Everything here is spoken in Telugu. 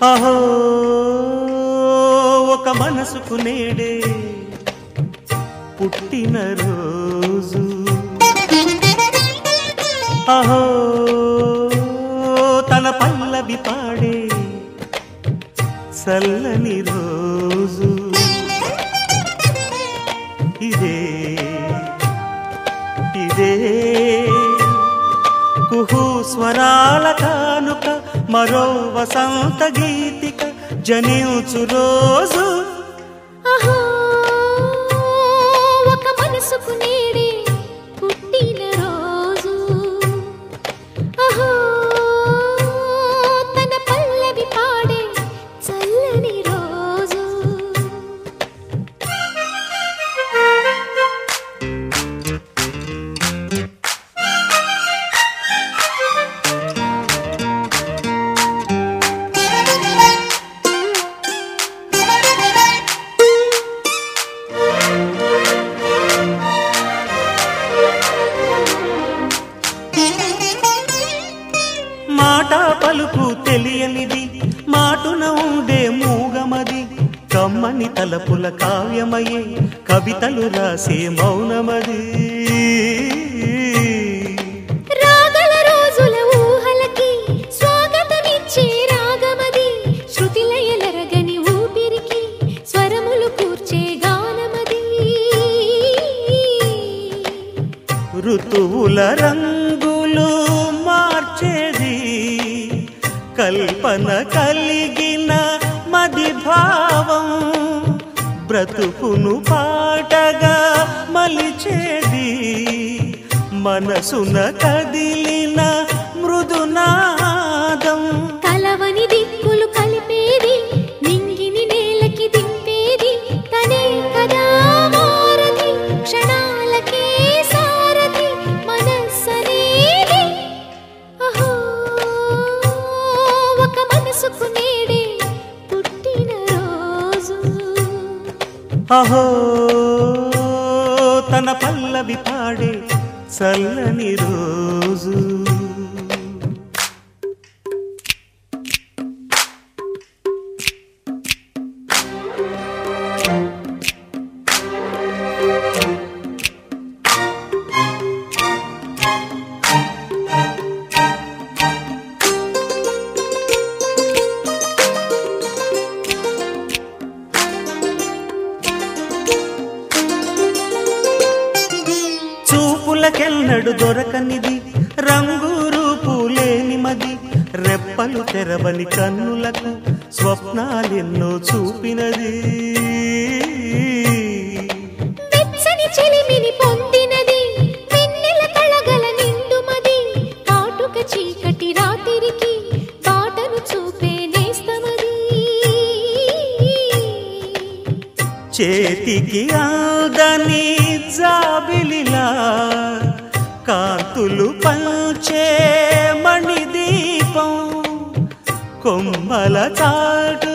అహో ఒక మనసుకు నేడే పుట్టిన రోజు అహో తన పల్లవి పాడే చల్లని రోజు ఇదే ఇదే కుహు స్వరాల కానుక మరో వసంత గీతిక జనించు రోజు అహో ఒక మనసుకు నేడే పుట్టిన రోజు అహో తన పల్లవి పాడే చల్లని రోజు మాట పలుకు తెలియనిది మాటున ఉండే మూగమది కమ్మని తలపుల కావ్యమయే కవితలు రాసే మౌనమది రాగల రోజుల ఊహలకి స్వాగతమిచ్చే రాగమది శృతిలయలరగని ఊపిరికి స్వరములు కూర్చే గానమది ఋతువుల రంగులు మార్చేది కల్పన కలిగిన మది భావం బ్రతుకును పాటగా మలిచేది మనసున కదిలిన మృదునాదం కలవని దిక్కులు కలిపేది నింగిని నేలకి దింపేది తనే కదా మారది క్షణాలకే సారథి మనస్సనేది అహో ఒక మనసుకు నేడే పుట్టిన రోజు అహో తన పల్లవి పాడే చల్లని రోజు చూపులకెన్నడు దొరకనిది రంగు రూపు లేని మది రెప్పలు తెరవని కన్నులకు స్వప్నాలెన్నో చూపినది వెచ్చని చెలిమిని పొందినది వెన్నెల కళగల నిండుమది కాటుక చీకటి రాత్రికి బాటను చూపే నేస్తమది చేతికి ఆదని జాబిలిలా కాంతులు పంచే మణిదీపం కొమ్మల చాటు